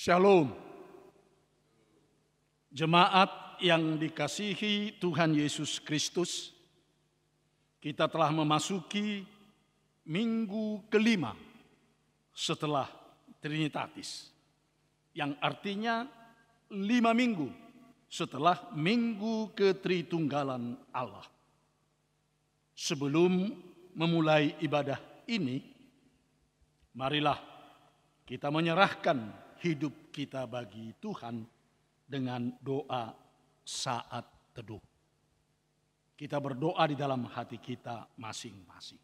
Shalom. Jemaat yang dikasihi Tuhan Yesus Kristus, kita telah memasuki minggu kelima setelah Trinitatis, yang artinya 5 minggu setelah minggu ketritunggalan Allah. Sebelum memulai ibadah ini, marilah kita menyerahkan hidup kita bagi Tuhan dengan doa saat teduh. Kita berdoa di dalam hati kita masing-masing.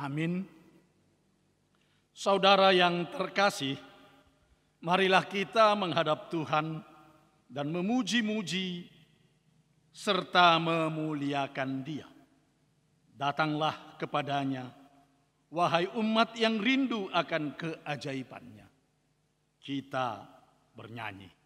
Amin. Saudara yang terkasih, marilah kita menghadap Tuhan dan memuji-muji serta memuliakan Dia. Datanglah kepadanya, wahai umat yang rindu akan keajaibannya. Kita bernyanyi.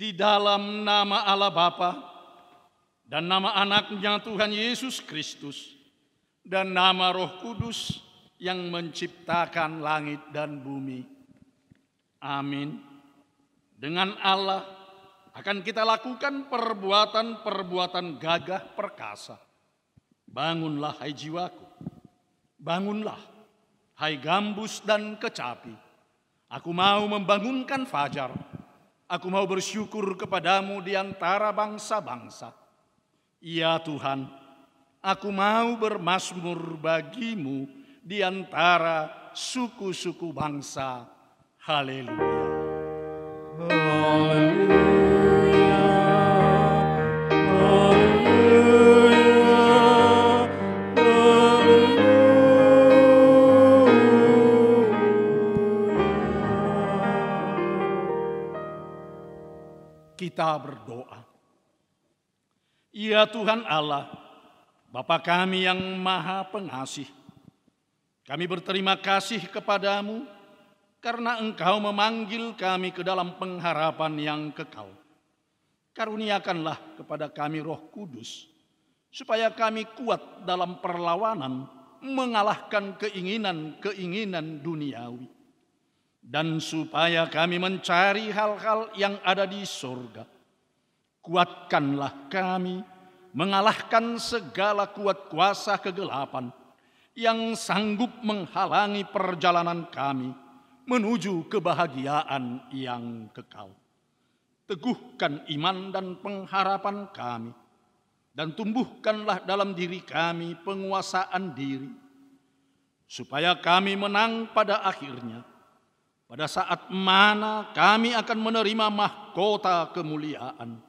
Di dalam nama Allah Bapa dan nama Anaknya Tuhan Yesus Kristus dan nama Roh Kudus yang menciptakan langit dan bumi. Amin. Dengan Allah akan kita lakukan perbuatan-perbuatan gagah perkasa. Bangunlah hai jiwaku, bangunlah hai gambus dan kecapi. Aku mau membangunkan fajar. Aku mau bersyukur kepadamu di antara bangsa-bangsa. Ya Tuhan, aku mau bermazmur bagimu di antara suku-suku bangsa. Haleluya. Haleluya. Kita berdoa. Ya Tuhan Allah, Bapa kami yang Maha Pengasih, kami berterima kasih kepadamu karena Engkau memanggil kami ke dalam pengharapan yang kekal. Karuniakanlah kepada kami Roh Kudus, supaya kami kuat dalam perlawanan mengalahkan keinginan-keinginan duniawi. Dan supaya kami mencari hal-hal yang ada di surga. Kuatkanlah kami mengalahkan segala kuat kuasa kegelapan yang sanggup menghalangi perjalanan kami menuju kebahagiaan yang kekal. Teguhkan iman dan pengharapan kami, dan tumbuhkanlah dalam diri kami penguasaan diri, supaya kami menang pada akhirnya, pada saat mana kami akan menerima mahkota kemuliaan.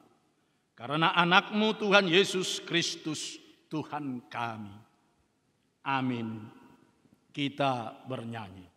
Karena anak-Mu Tuhan Yesus Kristus Tuhan kami. Amin. Kita bernyanyi.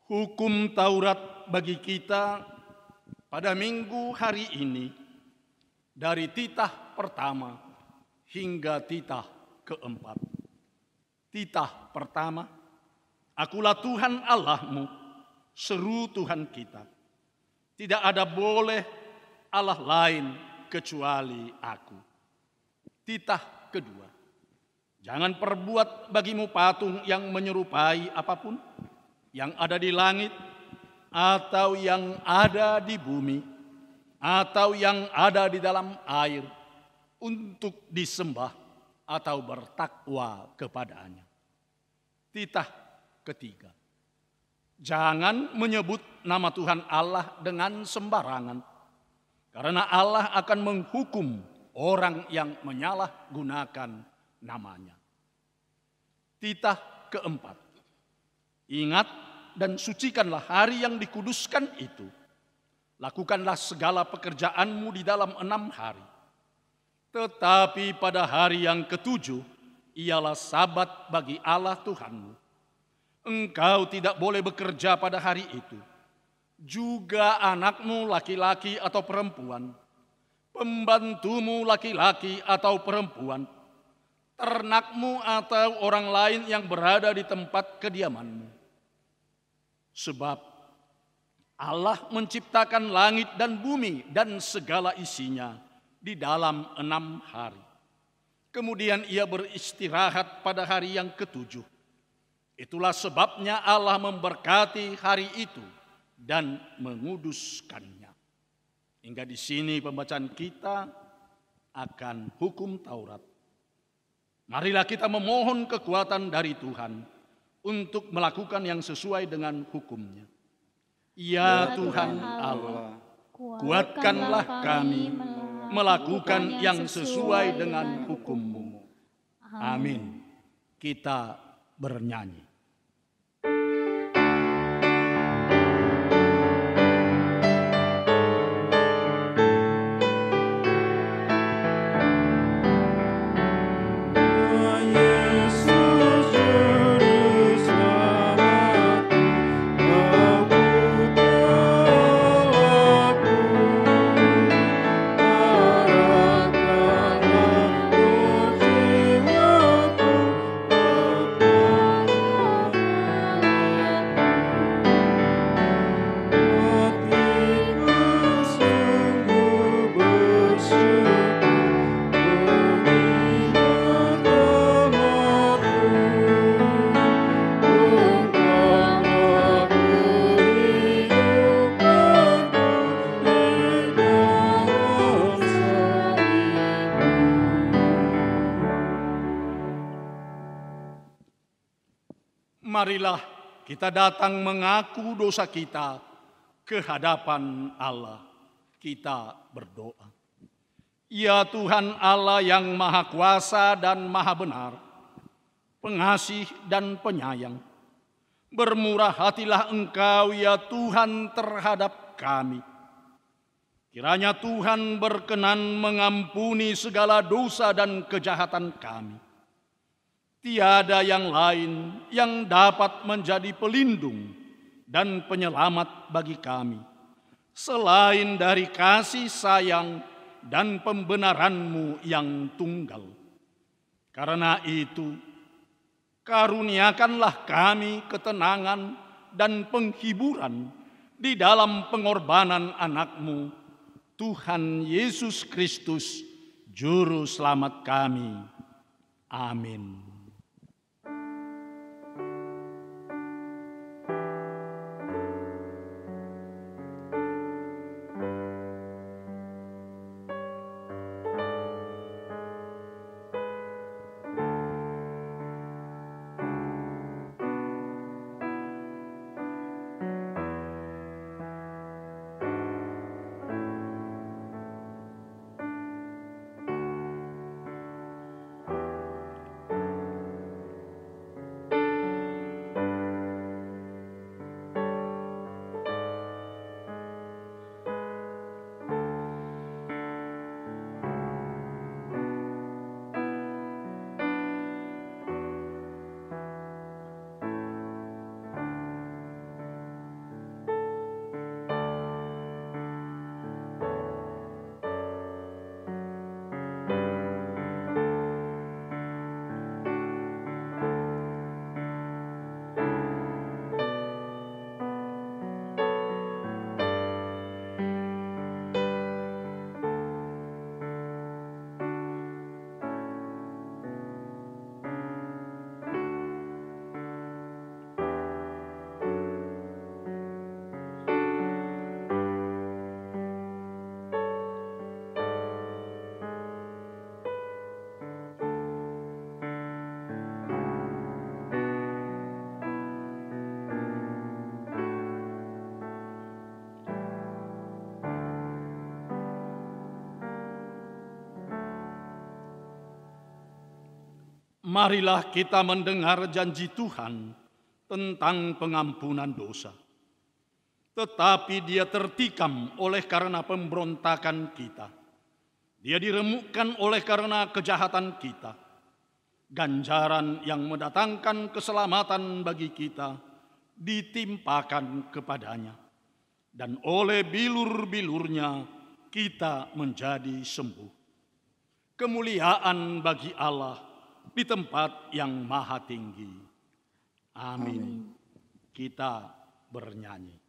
Hukum Taurat bagi kita pada minggu hari ini dari titah pertama hingga titah keempat. Titah pertama, Akulah Tuhan Allahmu, seru Tuhan kita. Tidak ada boleh Allah lain kecuali Aku. Titah kedua, jangan perbuat bagimu patung yang menyerupai apapun yang ada di langit, atau yang ada di bumi, atau yang ada di dalam air, untuk disembah atau bertakwa kepadanya. Titah ketiga, jangan menyebut nama Tuhan Allah dengan sembarangan, karena Allah akan menghukum orang yang menyalahgunakan namanya. Titah keempat, ingat dan sucikanlah hari yang dikuduskan itu. Lakukanlah segala pekerjaanmu di dalam 6 hari. Tetapi pada hari yang ketujuh, ialah sabat bagi Allah Tuhanmu. Engkau tidak boleh bekerja pada hari itu. Juga anakmu laki-laki atau perempuan, pembantumu laki-laki atau perempuan, ternakmu atau orang lain yang berada di tempat kediamanmu. Sebab Allah menciptakan langit dan bumi dan segala isinya di dalam 6 hari. Kemudian Ia beristirahat pada hari yang ketujuh. Itulah sebabnya Allah memberkati hari itu dan menguduskannya. Hingga di sini pembacaan kita akan hukum Taurat. Marilah kita memohon kekuatan dari Tuhan untuk melakukan yang sesuai dengan hukum-Nya. Ya Tuhan Allah, kuatkanlah kami melakukan yang sesuai dengan hukum-Mu. Amin. Kita bernyanyi. Marilah kita datang mengaku dosa kita ke hadapan Allah. Kita berdoa. Ya Tuhan Allah yang Maha Kuasa dan Maha Benar, pengasih dan penyayang, bermurah hatilah Engkau ya Tuhan terhadap kami. Kiranya Tuhan berkenan mengampuni segala dosa dan kejahatan kami. Tiada yang lain yang dapat menjadi pelindung dan penyelamat bagi kami, selain dari kasih sayang dan pembenaran-Mu yang tunggal. Karena itu, karuniakanlah kami ketenangan dan penghiburan di dalam pengorbanan anak-Mu, Tuhan Yesus Kristus, Juru Selamat kami. Amin. Marilah kita mendengar janji Tuhan tentang pengampunan dosa. Tetapi Dia tertikam oleh karena pemberontakan kita. Dia diremukkan oleh karena kejahatan kita. Ganjaran yang mendatangkan keselamatan bagi kita ditimpakan kepadanya. Dan oleh bilur-bilurnya kita menjadi sembuh. Kemuliaan bagi Allah di tempat yang maha tinggi. Amin. Kita bernyanyi.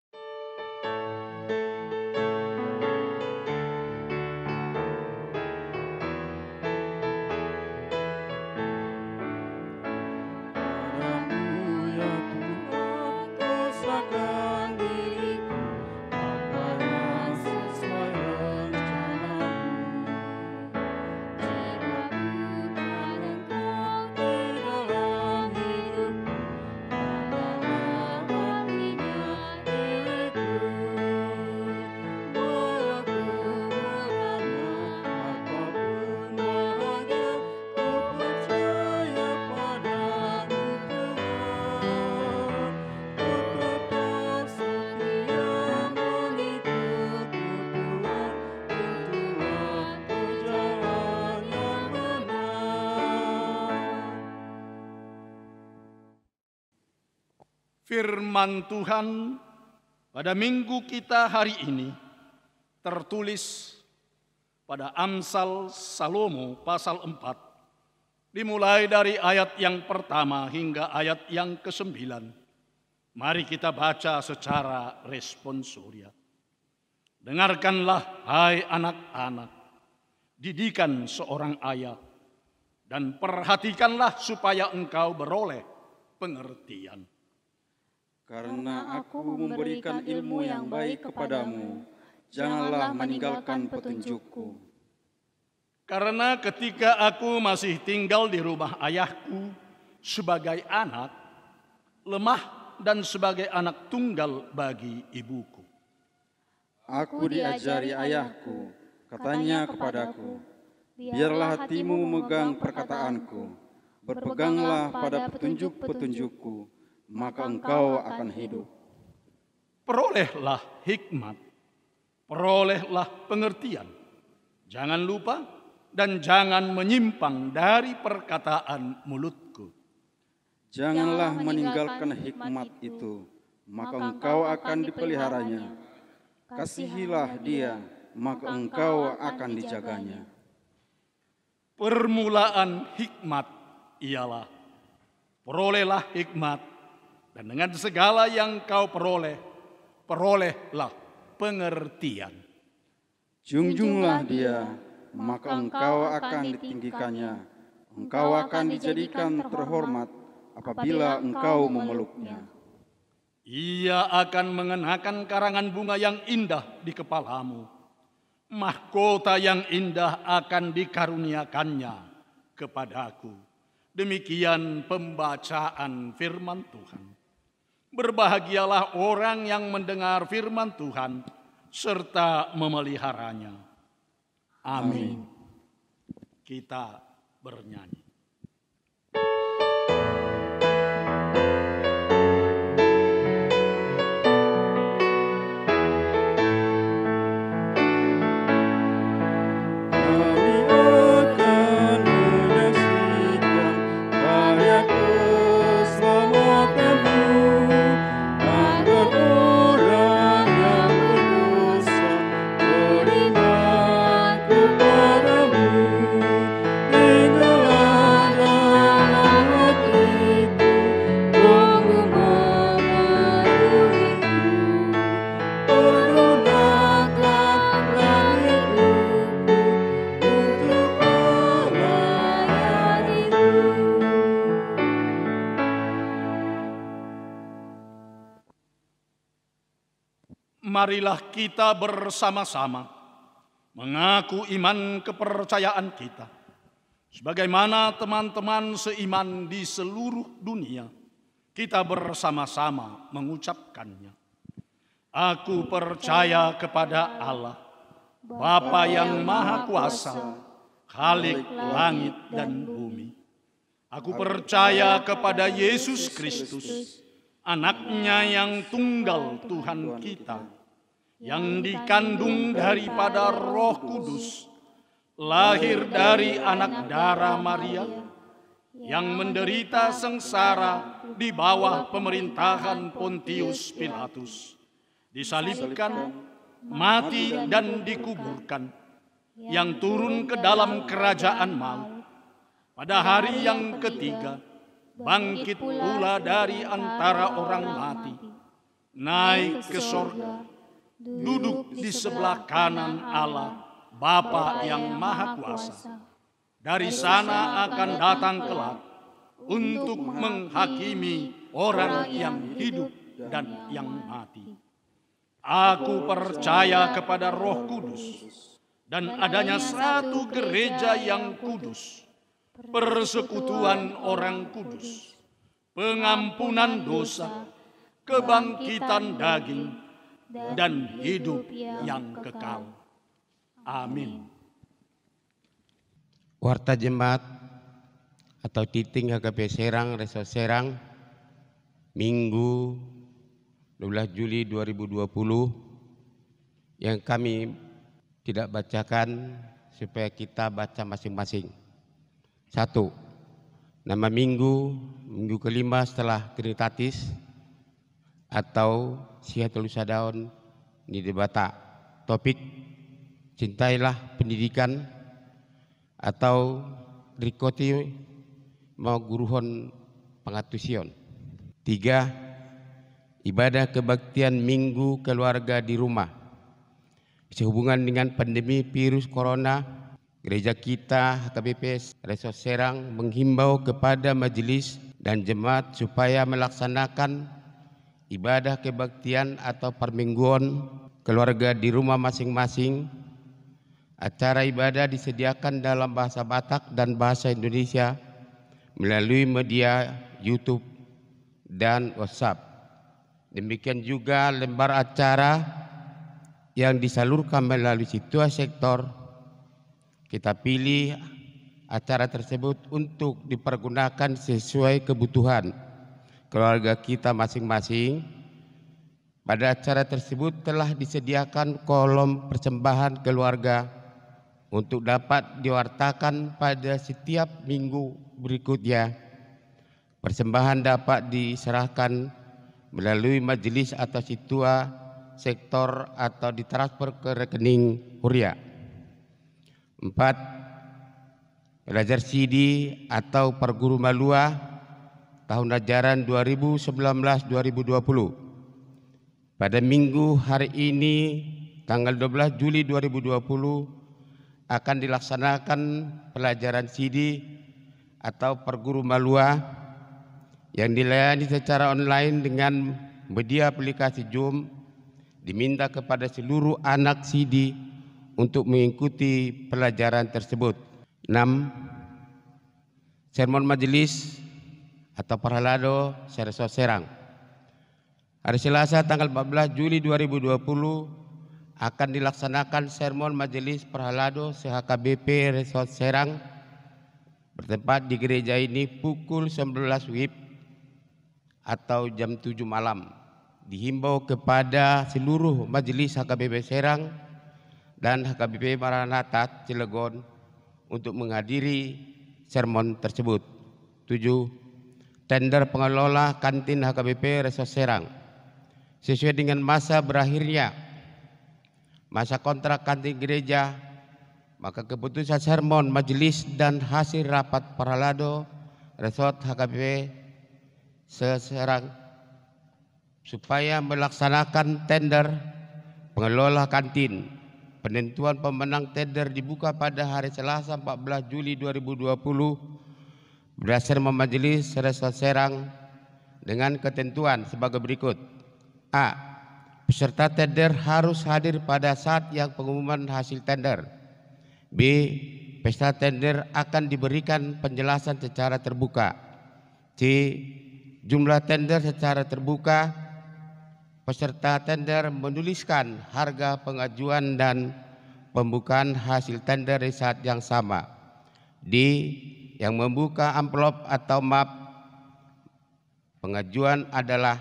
Firman Tuhan pada minggu kita hari ini tertulis pada Amsal Salomo pasal 4, dimulai dari ayat yang pertama hingga ayat yang ke-9. Mari kita baca secara responsorial. Dengarkanlah, hai anak-anak, didikan seorang ayah, dan perhatikanlah supaya engkau beroleh pengertian. Karena aku memberikan ilmu yang baik kepadamu, janganlah meninggalkan petunjukku. Karena ketika aku masih tinggal di rumah ayahku sebagai anak, lemah dan sebagai anak tunggal bagi ibuku. Aku diajari ayahku, katanya kepadaku, biarlah hatimu memegang perkataanku, berpeganglah pada petunjuk-petunjukku, maka engkau akan hidup. Perolehlah hikmat, perolehlah pengertian. Jangan lupa dan jangan menyimpang dari perkataan mulutku. Janganlah meninggalkan hikmat itu, maka engkau akan dipeliharanya. Kasihilah dia, maka engkau akan dijaganya. Permulaan hikmat ialah, perolehlah hikmat, dan dengan segala yang kau peroleh, perolehlah pengertian. Junjunglah dia, maka engkau akan ditinggikannya. Engkau akan dijadikan terhormat apabila engkau memeluknya. Ia akan mengenakan karangan bunga yang indah di kepalamu. Mahkota yang indah akan dikaruniakannya kepadaku. Demikian pembacaan firman Tuhan. Berbahagialah orang yang mendengar firman Tuhan serta memeliharanya. Amin. Kita bernyanyi. Marilah kita bersama-sama mengaku iman kepercayaan kita, sebagaimana teman-teman seiman di seluruh dunia, kita bersama-sama mengucapkannya. Aku percaya kepada Allah, Bapa yang Maha Kuasa, Khalik langit dan bumi. Aku percaya kepada Yesus Kristus, Anaknya yang tunggal Tuhan kita, yang dikandung daripada Roh Kudus, lahir dari anak darah Maria, yang menderita sengsara di bawah pemerintahan Pontius Pilatus, disalibkan, mati dan dikuburkan, yang turun ke dalam kerajaan maut, pada hari yang ketiga bangkit pula dari antara orang mati, naik ke sorga, duduk di sebelah kanan Allah, Bapa yang Maha Kuasa. Dari sana akan datang kelak untuk menghakimi orang yang hidup dan yang mati. Aku percaya kepada Roh Kudus dan adanya satu gereja yang kudus, persekutuan orang kudus, pengampunan dosa, kebangkitan daging, dan hidup yang kekal. Amin. Warta Jemaat atau Titing HKP Serang, Resor Serang, Minggu 12 Juli 2020 yang kami tidak bacakan supaya kita baca masing-masing. 1. Nama minggu kelima setelah Trinitatis atau Sihatul Sadaon di Debata. Topik, cintailah pendidikan atau Rikoti mau guruhon pengatusion. 3. Ibadah kebaktian minggu keluarga di rumah. Sehubungan dengan pandemi virus corona Gereja kita HKBP Resort Serang menghimbau kepada majelis dan jemaat supaya melaksanakan ibadah kebaktian atau permingguan keluarga di rumah masing-masing. Acara ibadah disediakan dalam bahasa Batak dan bahasa Indonesia melalui media YouTube dan WhatsApp. Demikian juga lembar acara yang disalurkan melalui situs sektor. Kita pilih acara tersebut untuk dipergunakan sesuai kebutuhan keluarga kita masing-masing. Pada acara tersebut telah disediakan kolom persembahan keluarga untuk dapat diwartakan pada setiap minggu berikutnya. Persembahan dapat diserahkan melalui majelis atau situa sektor atau ditransfer ke rekening Huria. 4. Pelajar CD atau perguru malua tahun ajaran 2019-2020. Pada minggu hari ini tanggal 12 Juli 2020 akan dilaksanakan pelajaran CD atau perguru malua yang dilayani secara online dengan media aplikasi Zoom. Diminta kepada seluruh anak CD untuk mengikuti pelajaran tersebut. 6. Sermon majelis atau Parhalado Resort Serang. Hari Selasa tanggal 14 Juli 2020 akan dilaksanakan sermon majelis Parhalado HKBP Resort Serang bertempat di gereja ini pukul 19 WIB atau jam 7 malam. Dihimbau kepada seluruh majelis HKBP Serang dan HKBP Maranatha Cilegon untuk menghadiri sermon tersebut. 7. Tender pengelola kantin HKBP Resort Serang. Sesuai dengan masa berakhirnya masa kontrak kantin gereja, maka keputusan sermon majelis dan hasil rapat Parhalado Resort HKBP Serang supaya melaksanakan tender pengelola kantin. Penentuan pemenang tender dibuka pada hari Selasa 14 Juli 2020 berdasarkan majelis Resort Serang dengan ketentuan sebagai berikut. A. Peserta tender harus hadir pada saat yang pengumuman hasil tender. B. Peserta tender akan diberikan penjelasan secara terbuka. C. Jumlah tender secara terbuka. Peserta tender menuliskan harga pengajuan dan pembukaan hasil tender di saat yang sama. D. Yang membuka amplop atau map pengajuan adalah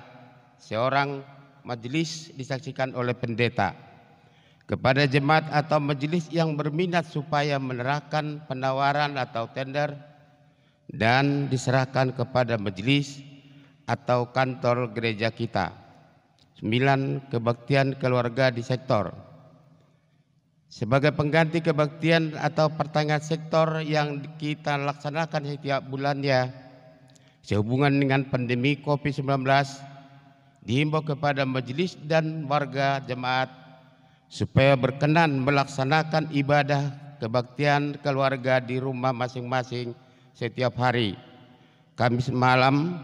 seorang majelis disaksikan oleh pendeta. Kepada jemaat atau majelis yang berminat supaya menerahkan penawaran atau tender dan diserahkan kepada majelis atau kantor gereja kita. 9. Kebaktian keluarga di sektor. Sebagai pengganti kebaktian atau pertanyaan sektor yang kita laksanakan setiap bulannya sehubungan dengan pandemi COVID-19, dihimbau kepada majelis dan warga jemaat supaya berkenan melaksanakan ibadah kebaktian keluarga di rumah masing-masing setiap hari. Kamis malam,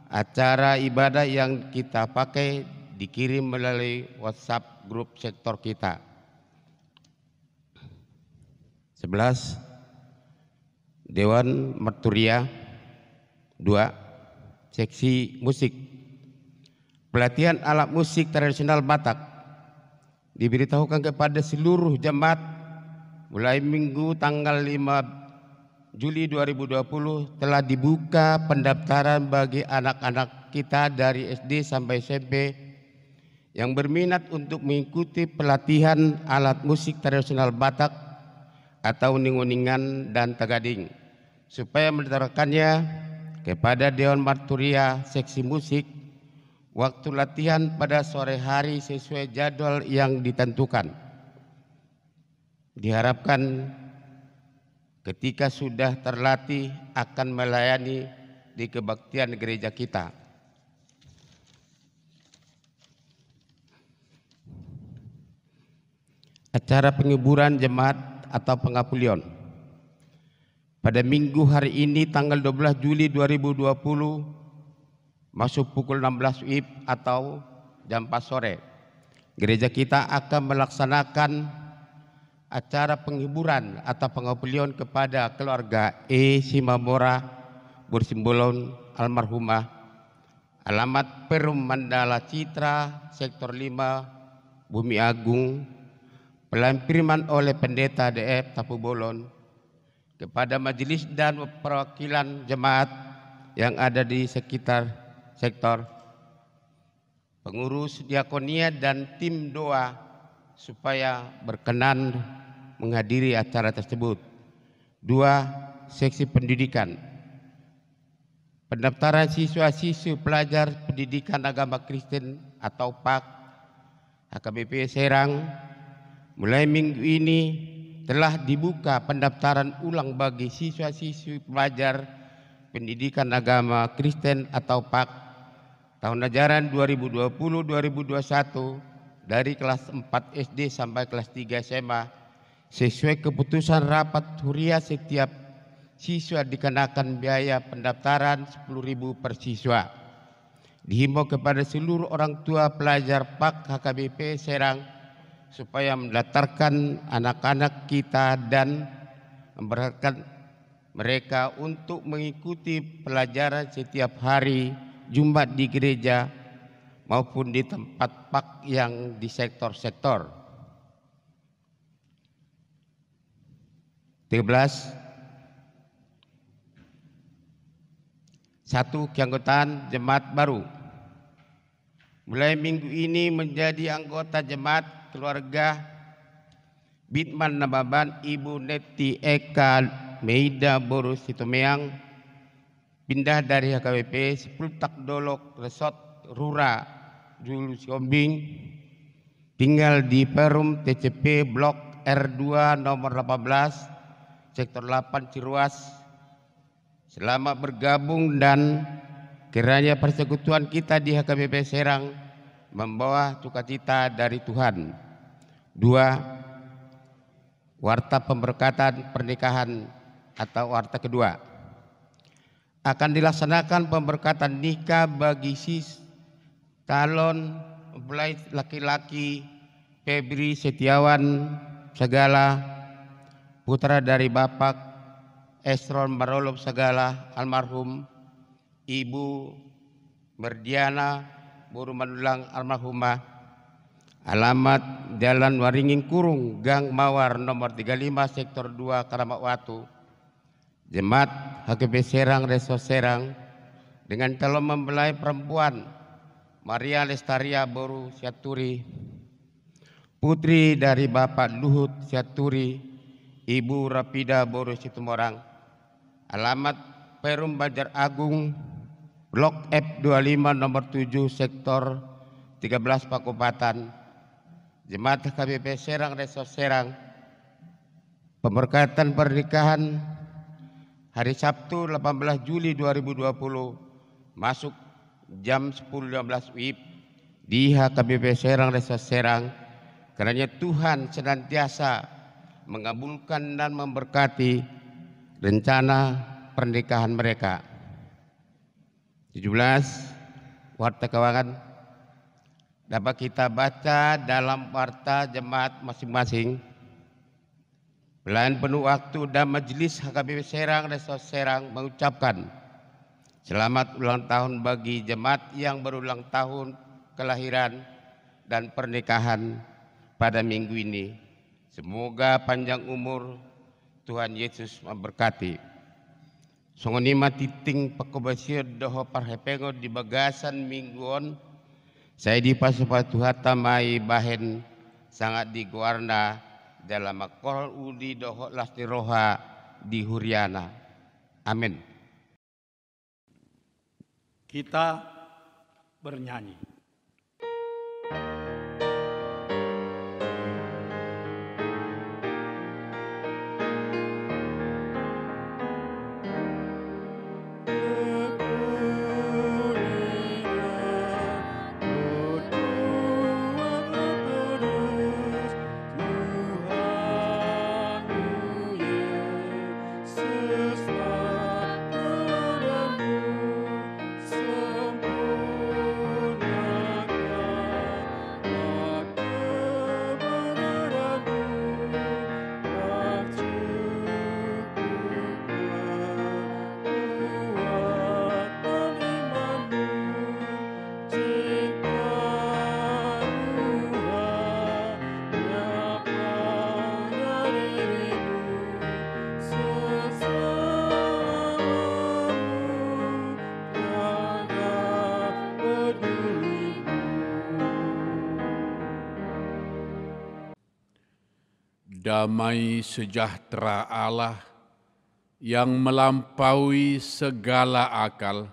acara ibadah yang kita pakai dikirim melalui WhatsApp grup sektor kita. 11. Dewan Marturia. 2. Seksi musik. Pelatihan alat musik tradisional Batak diberitahukan kepada seluruh jemaat mulai minggu tanggal 5 Juli 2020 telah dibuka pendaftaran bagi anak-anak kita dari SD sampai SMP yang berminat untuk mengikuti pelatihan alat musik tradisional Batak atau uning-uningan dan tagading supaya mendaftarkannya kepada Dewan Marturia Seksi Musik. Waktu latihan pada sore hari sesuai jadwal yang ditentukan. Diharapkan ketika sudah terlatih akan melayani di kebaktian gereja kita. Acara penghiburan jemaat atau pengapulion. Pada minggu hari ini tanggal 12 Juli 2020 masuk pukul 16 WIB atau jam 4 sore. Gereja kita akan melaksanakan acara penghiburan atau pengapulion kepada keluarga Simamora Bursimbolon almarhumah, alamat Perum Mandala Citra, Sektor 5, Bumi Agung, pelampirman oleh Pendeta DF Tapu Bolon kepada majelis dan perwakilan jemaat yang ada di sekitar sektor, pengurus diakonia dan tim doa supaya berkenan menghadiri acara tersebut. 2. Seksi pendidikan. Pendaftaran siswa-siswi pelajar pendidikan agama Kristen atau PAK HKBP Serang mulai minggu ini telah dibuka pendaftaran ulang bagi siswa-siswi pelajar pendidikan agama Kristen atau PAK tahun ajaran 2020-2021 dari kelas 4 SD sampai kelas 3 SMA sesuai keputusan rapat huriah. Setiap siswa dikenakan biaya pendaftaran 10.000 per siswa. Dihimbau kepada seluruh orang tua pelajar PAK HKBP Serang supaya mendaftarkan anak-anak kita dan memberangkatkan mereka untuk mengikuti pelajaran setiap hari Jumat di gereja maupun di tempat PAK yang di sektor-sektor. 13. 1. Keanggotaan jemaat baru. Mulai minggu ini menjadi anggota jemaat keluarga Bitman Nababan Ibu Neti Eka Meida Boru Situmeang pindah dari HKBP Sepultak Dolok Resort Rura Julu Siombing, tinggal di Perum TCP Blok R2 nomor 18 Sektor 8 Ciruas. Selamat bergabung dan kiranya persekutuan kita di HKBP Serang membawa sukacita dari Tuhan. 2. Warta pemberkatan pernikahan atau warta kedua. Akan dilaksanakan pemberkatan nikah bagi calon mempelai laki-laki Febri Setiawan Segala, putra dari Bapak Esron Marolop Segala almarhum, Ibu Merdiana Buru Manulang almarhumah, alamat Jalan Waringin Kurung, Gang Mawar nomor 35 Sektor 2 Karamat Watu, Jemaat HKBP Serang Resor Serang, dengan calon mempelai perempuan Maria Lestaria Boru Siaturi, putri dari Bapak Luhut Siaturi, Ibu Rapida Boru Situmorang, alamat Perum Banjar Agung, Blok F25 nomor 7 Sektor 13 Pakupatan, Jemaat HKBP Serang Resor Serang. Pemberkatan pernikahan hari Sabtu 18 Juli 2020 masuk jam 10.15 WIB di HKBP Serang Resor Serang. Karena Tuhan senantiasa mengabulkan dan memberkati rencana pernikahan mereka. 17. Warta keuangan dapat kita baca dalam warta jemaat masing-masing. Pelayan penuh waktu dan majelis HKBP Serang Resor Serang mengucapkan selamat ulang tahun bagi jemaat yang berulang tahun kelahiran dan pernikahan pada minggu ini. Semoga panjang umur, Tuhan Yesus memberkati. Songonima titing pakobasir doho parhepengo di bagasan mingguon. Saya di pasupatu hatamai bahen sangat diguarna dalam akol udi doho lasti roha di Huriana. Amin. Kita bernyanyi. Tuhan damai sejahtera Allah yang melampaui segala akal,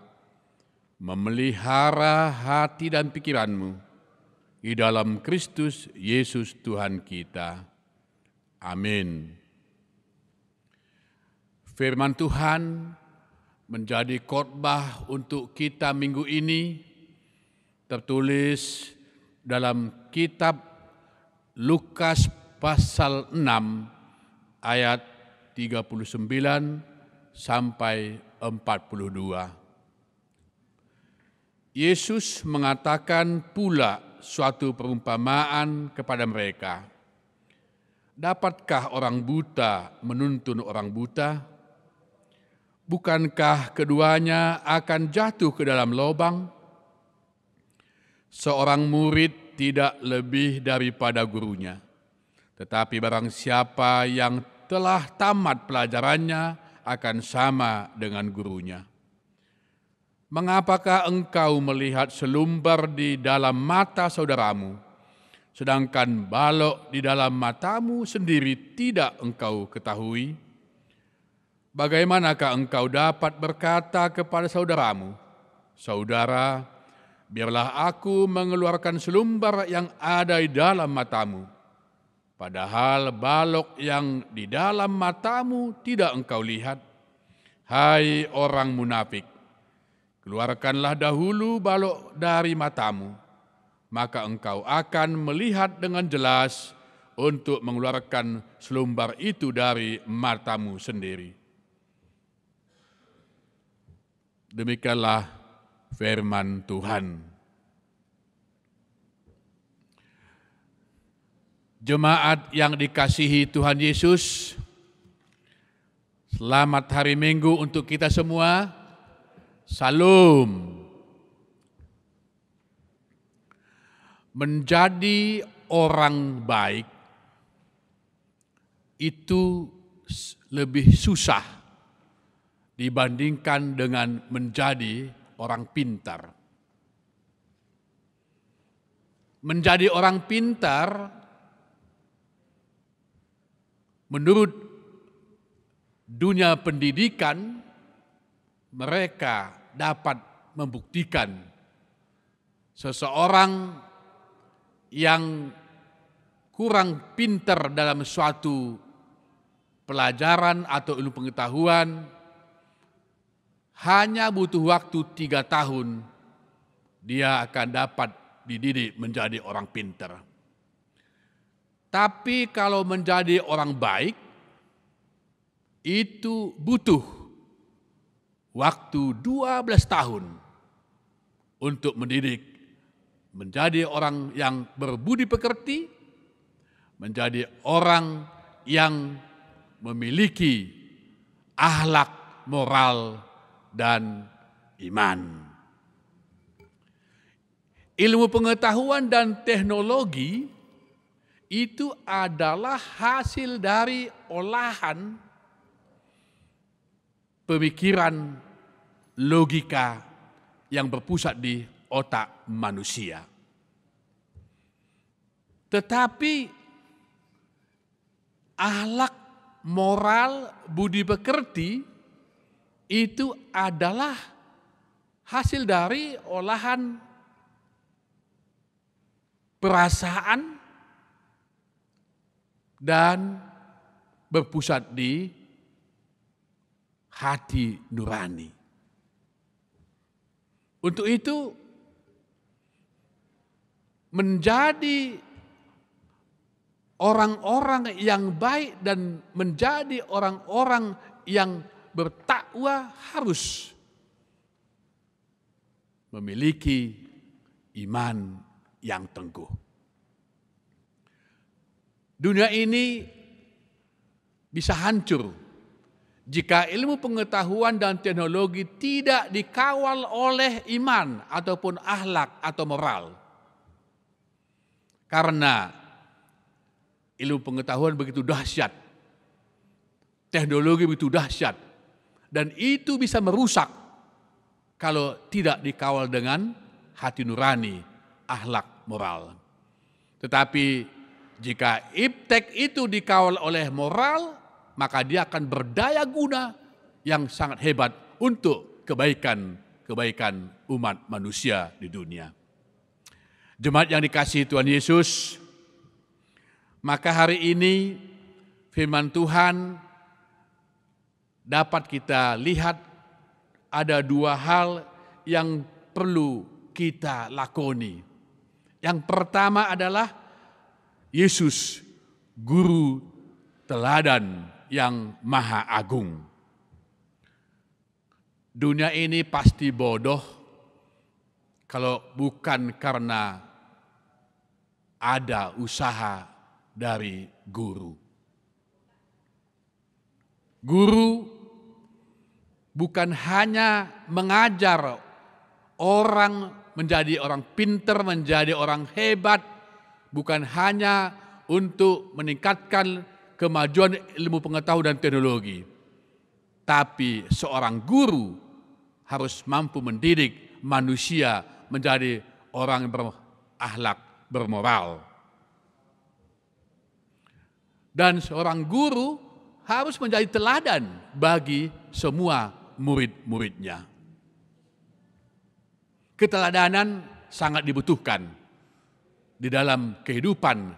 memelihara hati dan pikiranmu di dalam Kristus Yesus Tuhan kita. Amin. Firman Tuhan menjadi khotbah untuk kita minggu ini, tertulis dalam kitab Lukas pasal 6 ayat 39 sampai 42. Yesus mengatakan pula suatu perumpamaan kepada mereka. Dapatkah orang buta menuntun orang buta? Bukankah keduanya akan jatuh ke dalam lubang? Seorang murid tidak lebih daripada gurunya. Tetapi barang siapa yang telah tamat pelajarannya akan sama dengan gurunya. Mengapakah engkau melihat selumbar di dalam mata saudaramu, sedangkan balok di dalam matamu sendiri tidak engkau ketahui? Bagaimanakah engkau dapat berkata kepada saudaramu, "Saudara, biarlah aku mengeluarkan selumbar yang ada di dalam matamu," padahal balok yang di dalam matamu tidak engkau lihat? Hai orang munafik, keluarkanlah dahulu balok dari matamu, maka engkau akan melihat dengan jelas untuk mengeluarkan selumbar itu dari matamu sendiri. Demikianlah firman Tuhan. Jemaat yang dikasihi Tuhan Yesus, selamat hari Minggu untuk kita semua. Salam. Menjadi orang baik itu lebih susah dibandingkan dengan menjadi orang pintar. Menjadi orang pintar menurut dunia pendidikan, mereka dapat membuktikan seseorang yang kurang pintar dalam suatu pelajaran atau ilmu pengetahuan hanya butuh waktu 3 tahun, dia akan dapat dididik menjadi orang pintar. Tapi kalau menjadi orang baik, itu butuh waktu 12 tahun untuk mendidik menjadi orang yang berbudi pekerti, menjadi orang yang memiliki akhlak moral dan iman. Ilmu pengetahuan dan teknologi itu adalah hasil dari olahan pemikiran logika yang berpusat di otak manusia. Tetapi akhlak moral budi pekerti itu adalah hasil dari olahan perasaan dan berpusat di hati nurani. Untuk itu menjadi orang-orang yang baik dan menjadi orang-orang yang bertakwa harus memiliki iman yang tangguh. Dunia ini bisa hancur jika ilmu pengetahuan dan teknologi tidak dikawal oleh iman ataupun akhlak atau moral. Karena ilmu pengetahuan begitu dahsyat, teknologi begitu dahsyat, dan itu bisa merusak kalau tidak dikawal dengan hati nurani, akhlak moral. Tetapi Jika iptek itu dikawal oleh moral, maka dia akan berdaya guna yang sangat hebat untuk kebaikan umat manusia di dunia. Jemaat yang dikasihi Tuhan Yesus, maka hari ini firman Tuhan dapat kita lihat ada dua hal yang perlu kita lakoni. Yang pertama adalah Yesus, guru teladan yang maha agung. Dunia ini pasti bodoh kalau bukan karena ada usaha dari guru. Guru bukan hanya mengajar orang menjadi orang pintar, menjadi orang hebat, bukan hanya untuk meningkatkan kemajuan ilmu pengetahuan dan teknologi. Tapi seorang guru harus mampu mendidik manusia menjadi orang yang berakhlak, bermoral. Dan seorang guru harus menjadi teladan bagi semua murid-muridnya. Keteladanan sangat dibutuhkan di dalam kehidupan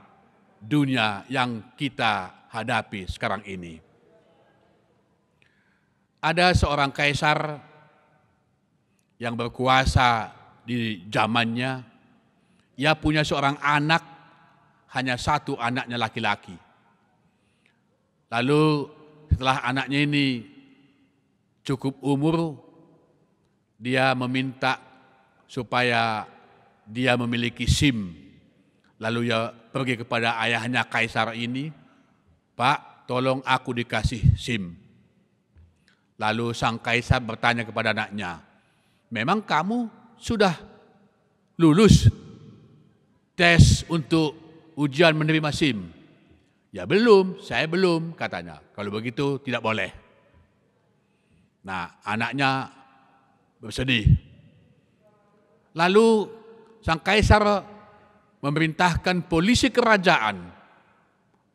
dunia yang kita hadapi sekarang ini. Ada seorang kaisar yang berkuasa di zamannya. Ia punya seorang anak, hanya satu anaknya laki-laki. Lalu setelah anaknya ini cukup umur, dia meminta supaya dia memiliki SIM. Lalu ia pergi kepada ayahnya kaisar ini, "Pak, tolong aku dikasih SIM." Lalu sang kaisar bertanya kepada anaknya, "Memang kamu sudah lulus tes untuk ujian menerima SIM?" "Ya belum, saya belum," katanya. "Kalau begitu tidak boleh." Nah, anaknya bersedih. Lalu sang kaisar memerintahkan polisi kerajaan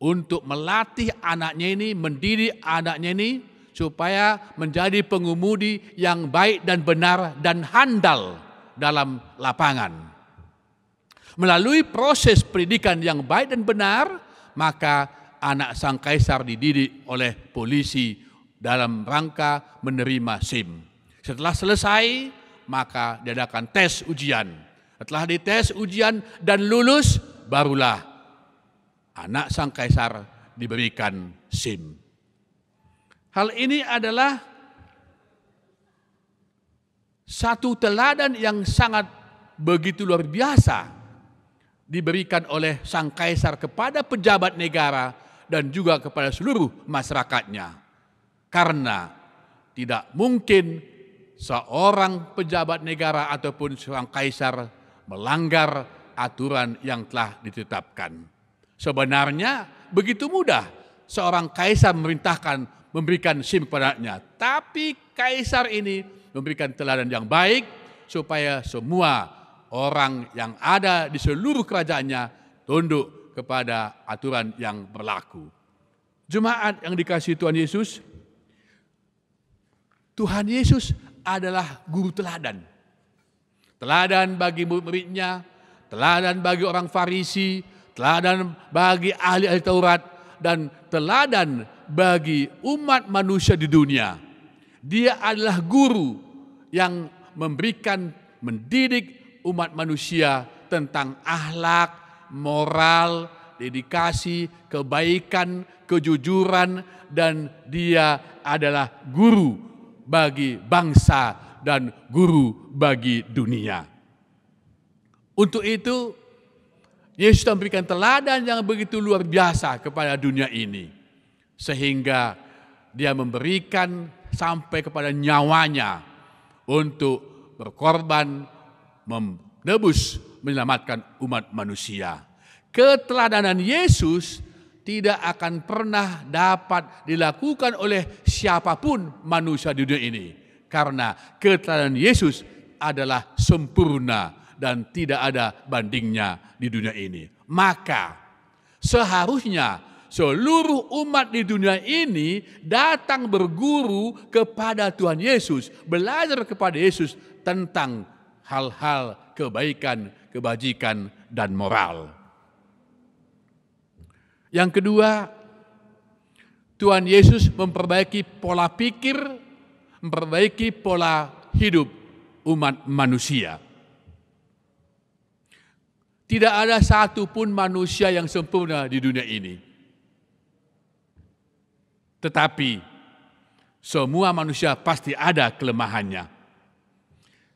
untuk melatih anaknya ini, mendidik anaknya ini supaya menjadi pengemudi yang baik dan benar dan handal dalam lapangan. Melalui proses pendidikan yang baik dan benar, maka anak sang kaisar dididik oleh polisi dalam rangka menerima SIM. Setelah selesai, maka diadakan tes ujian. Setelah dites ujian dan lulus, barulah anak sang kaisar diberikan SIM. Hal ini adalah satu teladan yang sangat begitu luar biasa diberikan oleh sang kaisar kepada pejabat negara dan juga kepada seluruh masyarakatnya. Karena tidak mungkin seorang pejabat negara ataupun seorang kaisar melanggar aturan yang telah ditetapkan. Sebenarnya begitu mudah seorang kaisar memberikan SIM kepadanya, tapi kaisar ini memberikan teladan yang baik supaya semua orang yang ada di seluruh kerajaannya tunduk kepada aturan yang berlaku. Jemaat yang dikasihi Tuhan Yesus, Tuhan Yesus adalah guru teladan. Teladan bagi murid-muridnya, teladan bagi orang Farisi, teladan bagi ahli-ahli Taurat, dan teladan bagi umat manusia di dunia. Dia adalah guru yang mendidik umat manusia tentang akhlak, moral, dedikasi, kebaikan, kejujuran, dan dia adalah guru bagi bangsa dan guru bagi dunia. Untuk itu, Yesus memberikan teladan yang begitu luar biasa kepada dunia ini. Sehingga dia memberikan sampai kepada nyawanya untuk berkorban, menebus, menyelamatkan umat manusia. Keteladanan Yesus tidak akan pernah dapat dilakukan oleh siapapun manusia di dunia ini. Karena keteladanan Yesus adalah sempurna dan tidak ada bandingnya di dunia ini. Maka Seharusnya seluruh umat di dunia ini datang berguru kepada Tuhan Yesus, belajar kepada Yesus tentang hal-hal kebaikan, kebajikan, dan moral. Yang kedua, Tuhan Yesus memperbaiki pola pikir, memperbaiki pola hidup umat manusia. Tidak ada satupun manusia yang sempurna di dunia ini. Tetapi semua manusia pasti ada kelemahannya.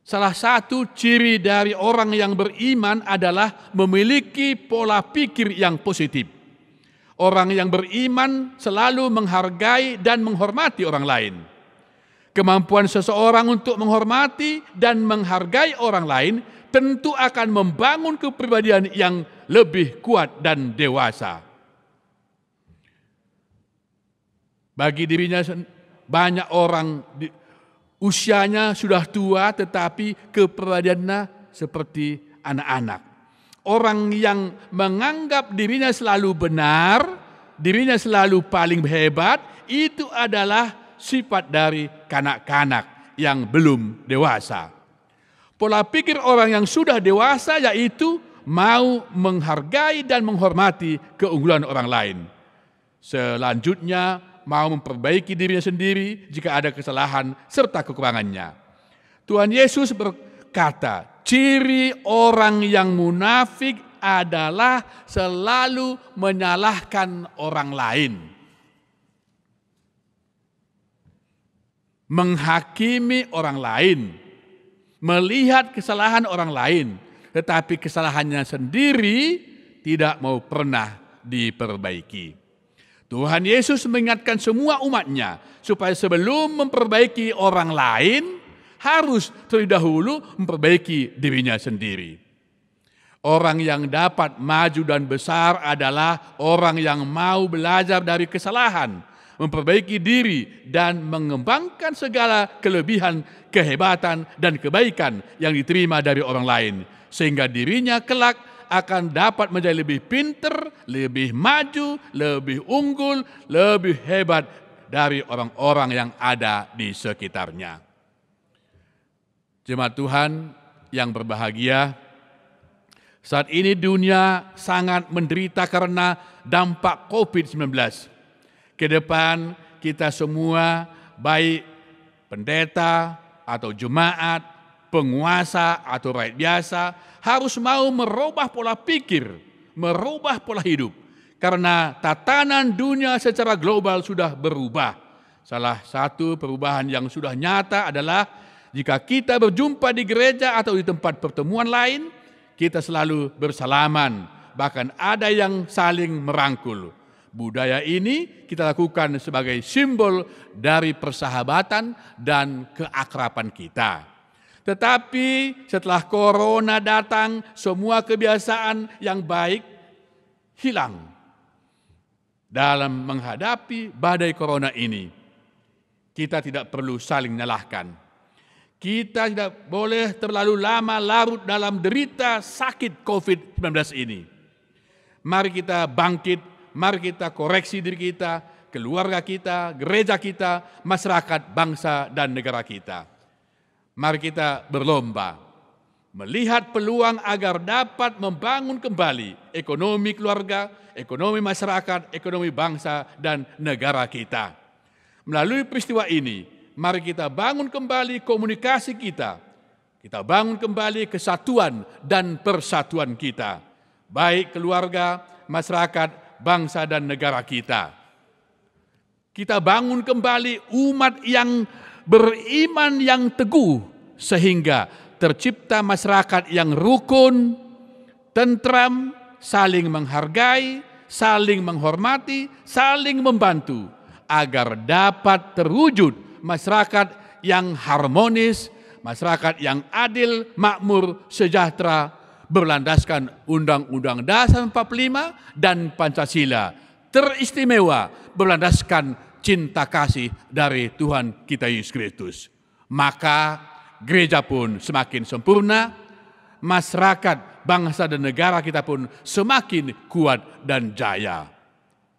Salah satu ciri dari orang yang beriman adalah memiliki pola pikir yang positif. Orang yang beriman selalu menghargai dan menghormati orang lain. Kemampuan seseorang untuk menghormati dan menghargai orang lain tentu akan membangun kepribadian yang lebih kuat dan dewasa. Bagi dirinya, banyak orang usianya sudah tua tetapi kepribadiannya seperti anak-anak. Orang yang menganggap dirinya selalu benar, dirinya selalu paling hebat, itu adalah sifat dari kanak-kanak yang belum dewasa. Pola pikir orang yang sudah dewasa yaitu mau menghargai dan menghormati keunggulan orang lain. Selanjutnya, mau memperbaiki dirinya sendiri jika ada kesalahan serta kekurangannya. Tuhan Yesus berkata, ciri orang yang munafik adalah selalu menyalahkan orang lain. Menghakimi orang lain, melihat kesalahan orang lain, tetapi kesalahannya sendiri tidak mau pernah diperbaiki. Tuhan Yesus mengingatkan semua umatnya supaya sebelum memperbaiki orang lain, harus terlebih dahulu memperbaiki dirinya sendiri. Orang yang dapat maju dan besar adalah orang yang mau belajar dari kesalahan, memperbaiki diri dan mengembangkan segala kelebihan, kehebatan, dan kebaikan yang diterima dari orang lain. Sehingga dirinya kelak akan dapat menjadi lebih pintar, lebih maju, lebih unggul, lebih hebat dari orang-orang yang ada di sekitarnya. Jemaat Tuhan yang berbahagia, saat ini dunia sangat menderita karena dampak COVID-19. Ke depan kita semua, baik pendeta atau jemaat, penguasa atau rakyat biasa, harus mau merubah pola pikir, merubah pola hidup. Karena tatanan dunia secara global sudah berubah. Salah satu perubahan yang sudah nyata adalah jika kita berjumpa di gereja atau di tempat pertemuan lain, kita selalu bersalaman, bahkan ada yang saling merangkul. Budaya ini kita lakukan sebagai simbol dari persahabatan dan keakraban kita. Tetapi setelah corona datang, semua kebiasaan yang baik hilang. Dalam menghadapi badai corona ini, kita tidak perlu saling menyalahkan. Kita tidak boleh terlalu lama larut dalam derita sakit COVID-19 ini. Mari kita bangkit, mari kita koreksi diri kita, keluarga kita, gereja kita, masyarakat, bangsa, dan negara kita. Mari kita berlomba, melihat peluang agar dapat membangun kembali ekonomi keluarga, ekonomi masyarakat, ekonomi bangsa, dan negara kita. Melalui peristiwa ini, mari kita bangun kembali komunikasi kita. Kita bangun kembali kesatuan dan persatuan kita. Baik keluarga, masyarakat, bangsa, dan negara kita. Kita bangun kembali umat yang beriman yang teguh, sehingga tercipta masyarakat yang rukun, tentram, saling menghargai, saling menghormati, saling membantu, agar dapat terwujud masyarakat yang harmonis, masyarakat yang adil, makmur, sejahtera, berlandaskan Undang-Undang Dasar 45 dan Pancasila, teristimewa berlandaskan cinta kasih dari Tuhan kita Yesus Kristus. Maka gereja pun semakin sempurna, masyarakat, bangsa dan negara kita pun semakin kuat dan jaya.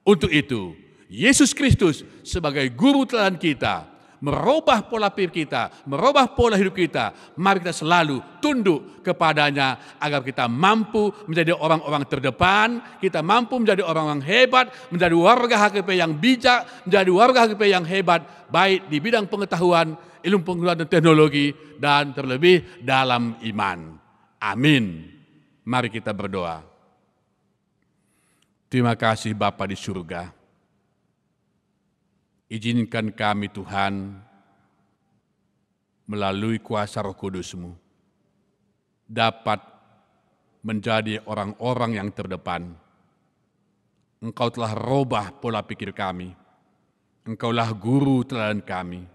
Untuk itu, Yesus Kristus sebagai guru teladan kita, merubah pola pikir kita, merubah pola hidup kita. Mari kita selalu tunduk kepadanya agar kita mampu menjadi orang-orang terdepan, kita mampu menjadi orang-orang hebat, menjadi warga HKP yang bijak, menjadi warga HKP yang hebat, baik di bidang pengetahuan, ilmu pengetahuan dan teknologi, dan terlebih dalam iman. Amin. Mari kita berdoa. Terima kasih Bapa di surga. Izinkan kami Tuhan, melalui kuasa Roh Kudus-Mu, dapat menjadi orang-orang yang terdepan. Engkau telah rubah pola pikir kami. Engkaulah guru teladan kami.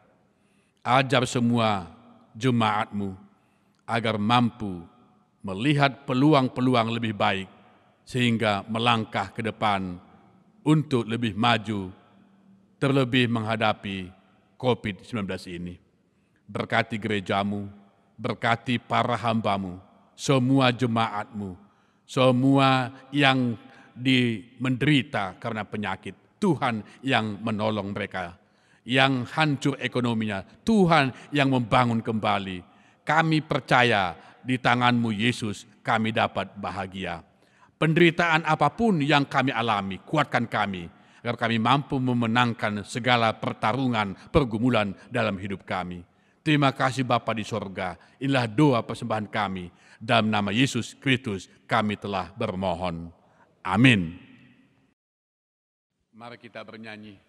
Ajar semua jemaat-Mu agar mampu melihat peluang-peluang lebih baik, sehingga melangkah ke depan untuk lebih maju, terlebih menghadapi COVID-19 ini. Berkati gereja-Mu, berkati para hamba-Mu, semua jemaat-Mu, semua yang menderita karena penyakit, Tuhan yang menolong mereka. Yang hancur ekonominya, Tuhan yang membangun kembali. Kami percaya di tangan-Mu Yesus kami dapat bahagia. Penderitaan apapun yang kami alami, kuatkan kami, agar kami mampu memenangkan segala pertarungan, pergumulan dalam hidup kami. Terima kasih Bapa di sorga. Inilah doa persembahan kami. Dalam nama Yesus Kristus kami telah bermohon. Amin. Mari kita bernyanyi.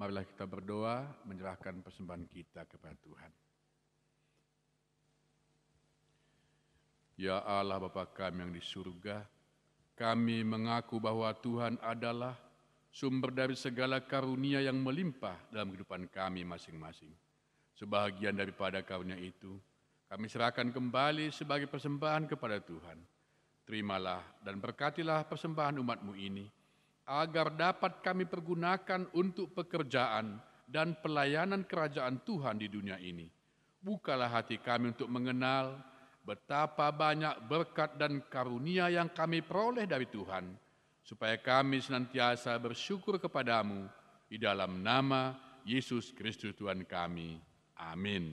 Marilah kita berdoa, menyerahkan persembahan kita kepada Tuhan. Ya Allah Bapa kami yang di surga, kami mengaku bahwa Tuhan adalah sumber dari segala karunia yang melimpah dalam kehidupan kami masing-masing. Sebahagian daripada karunia itu, kami serahkan kembali sebagai persembahan kepada Tuhan. Terimalah dan berkatilah persembahan umat-Mu ini, agar dapat kami pergunakan untuk pekerjaan dan pelayanan kerajaan Tuhan di dunia ini. Bukalah hati kami untuk mengenal betapa banyak berkat dan karunia yang kami peroleh dari Tuhan, supaya kami senantiasa bersyukur kepadamu di dalam nama Yesus Kristus Tuhan kami. Amin.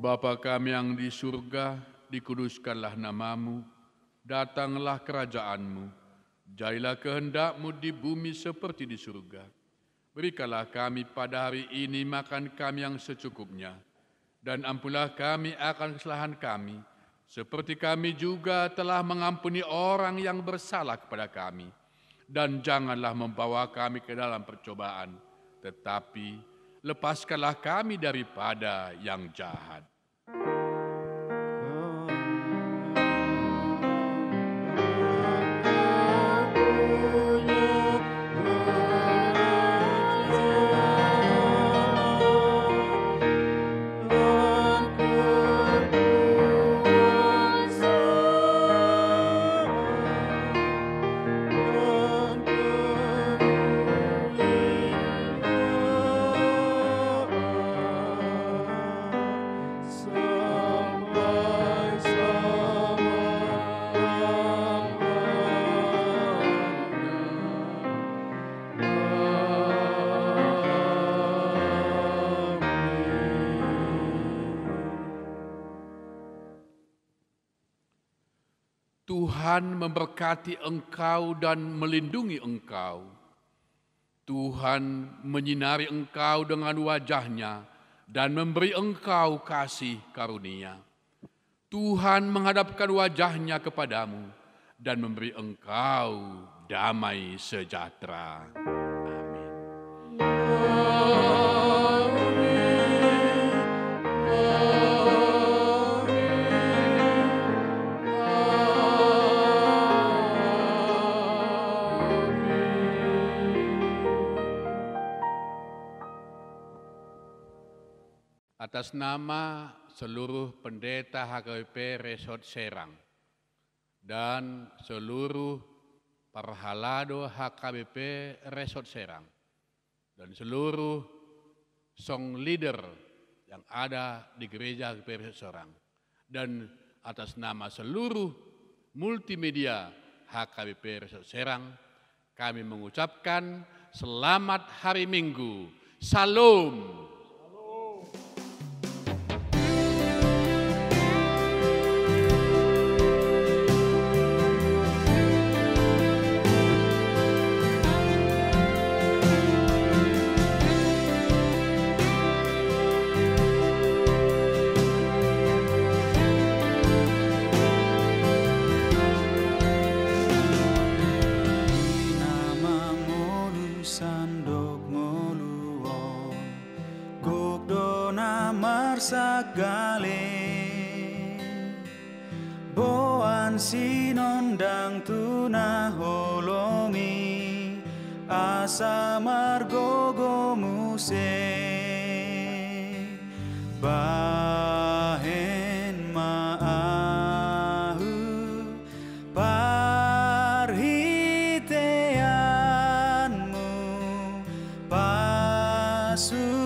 Bapa kami yang di surga, dikuduskanlah namamu, datanglah kerajaanmu, jadilah kehendak-Mu di bumi seperti di surga. Berikanlah kami pada hari ini makan kami yang secukupnya, dan ampunlah kami akan kesalahan kami, seperti kami juga telah mengampuni orang yang bersalah kepada kami. Dan janganlah membawa kami ke dalam percobaan, tetapi lepaskanlah kami daripada yang jahat. Tuhan memberkati engkau dan melindungi engkau. Tuhan menyinari engkau dengan wajah-Nya dan memberi engkau kasih karunia. Tuhan menghadapkan wajah-Nya kepadamu dan memberi engkau damai sejahtera. Atas nama seluruh pendeta HKBP Resort Serang dan seluruh Parhalado HKBP Resort Serang dan seluruh song leader yang ada di gereja HKBP Resort Serang dan atas nama seluruh multimedia HKBP Resort Serang, kami mengucapkan selamat hari Minggu. Salam. Sagale boan sinondang tuna holomi asa margogo muse bahen maahu parhiteanmu pasu